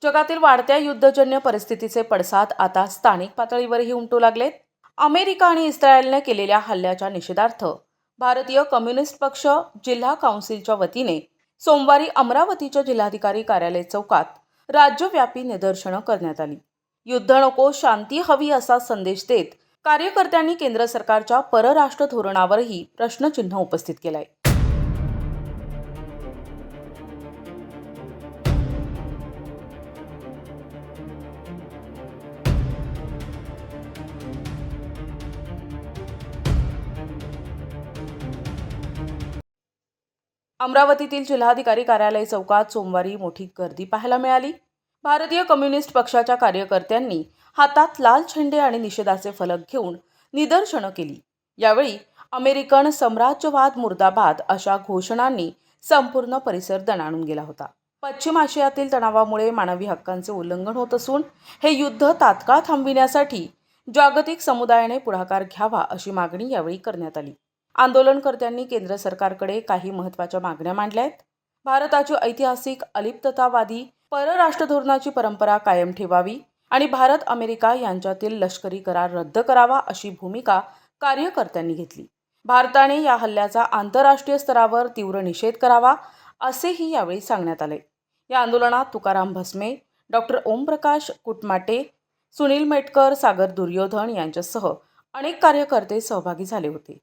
जगातील वाढत्या युद्धजन्य परिस्थितीचे पडसाद आता स्थानिक पातळीवरही उमटू लागलेत. अमेरिका आणि इस्रायलने केलेल्या हल्ल्याच्या निषेधार्थ भारतीय कम्युनिस्ट पक्ष जिल्हा काउन्सिलच्या वतीने सोमवारी अमरावतीच्या जिल्हाधिकारी कार्यालय चौकात राज्यव्यापी निदर्शनं करण्यात आली. युद्ध नको, शांती हवी असा संदेश देत कार्यकर्त्यांनी केंद्र सरकारच्या परराष्ट्र धोरणावरही प्रश्नचिन्ह उपस्थित केलंय. अमरावतीतील जिल्हाधिकारी कार्यालय चौकात सोमवारी मोठी गर्दी पाहायला मिळाली. भारतीय कम्युनिस्ट पक्षाच्या कार्यकर्त्यांनी हातात लाल झेंडे आणि निषेधाचे फलक घेऊन निदर्शनं केली. यावेळी अमेरिकन साम्राज्यवाद मुर्दाबाद अशा घोषणांनी संपूर्ण परिसर दणाणून गेला होता. पश्चिम आशियातील तणावामुळे मानवी हक्कांचे उल्लंघन होत असून हे युद्ध तात्काळ थांबविण्यासाठी जागतिक समुदायाने पुढाकार घ्यावा अशी मागणी यावेळी करण्यात आली. आंदोलनकर्त्यांनी केंद्र सरकारकडे काही महत्त्वाच्या मागण्या मांडल्या आहेत. भारताची ऐतिहासिक अलिप्ततावादी परराष्ट्र धोरणाची परंपरा कायम ठेवावी आणि भारत अमेरिका यांच्यातील लष्करी करार रद्द करावा अशी भूमिका कार्यकर्त्यांनी घेतली. भारताने या हल्ल्याचा आंतरराष्ट्रीय स्तरावर तीव्र निषेध करावा असेही यावेळी सांगण्यात आले. या आंदोलनात तुकाराम भस्मे, डॉक्टर ओमप्रकाश कुटमाटे, सुनील मेटकर, सागर दुर्योधन यांच्यासह अनेक कार्यकर्ते सहभागी झाले होते.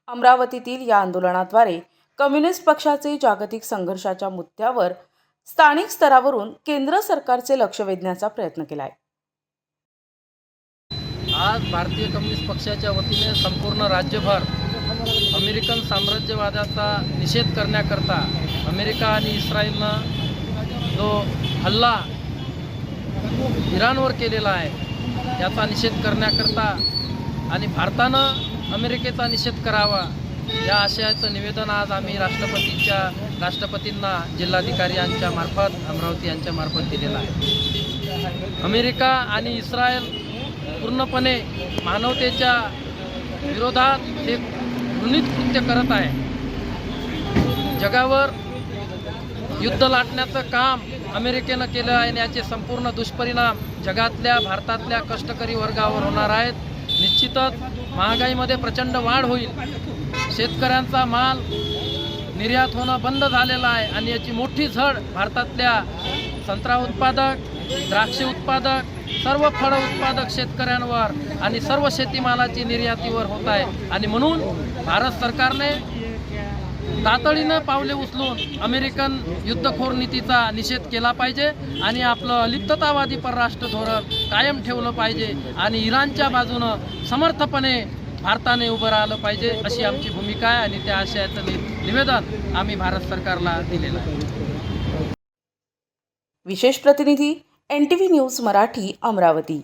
अमरावतीतील या आंदोलनाद्वारे कम्युनिस्ट पक्षाचे जागतिक संघर्षाच्या मुद्द्यावर स्थानिक स्तरावरून केंद्र सरकारचे लक्ष वेधण्याचा प्रयत्न केला आहे. आज भारतीय कम्युनिस्ट पक्षाच्या वतीने संपूर्ण राज्यभर अमेरिकन साम्राज्यवादाचा निषेध करण्याकरता अमेरिका आणि इस्रायलनं जो हल्ला इराणवर केलेला आहे याचा निषेध करण्याकरता आणि भारतानं अमेरिकेचा निषेध करावा या आशयाचं निवेदन आज आम्ही राष्ट्रपतींना जिल्हाधिकारी यांच्या मार्फत अमरावती यांच्या मार्फत दिलेलं आहे. अमेरिका आणि इस्रायल पूर्णपणे मानवतेच्या विरोधात एक घृणित कृत्य करत आहे. जगावर युद्ध लाटण्याचं काम अमेरिकेनं केलं आहे आणि याचे संपूर्ण दुष्परिणाम जगातल्या भारतातल्या कष्टकरी वर्गावर होणार आहेत. निश्चितच महागाईमध्ये प्रचंड वाढ होईल. शेतकऱ्यांचा माल निर्यात होणं बंद झालेलं आहे आणि याची मोठी झड भारतातल्या संत्रा उत्पादक, द्राक्ष उत्पादक, सर्व फळ उत्पादक शेतकऱ्यांवर आणि सर्व शेतीमालाची निर्यातीवर होत आहे. आणि म्हणून भारत सरकारने तातडीनं पावले उचलून अमेरिकन युद्धखोर नीतीचा निषेध केला पाहिजे आणि आपलं अलिप्ततावादी परराष्ट्र धोरण कायम ठेवलं पाहिजे आणि इराणच्या बाजूनं समर्थपणे भारताने उभं राहिलं पाहिजे अशी आमची भूमिका आहे आणि त्या आशयाचं निवेदन आम्ही भारत सरकारला दिलेलं आहे. विशेष प्रतिनिधी NTV न्यूज मराठी, अमरावती.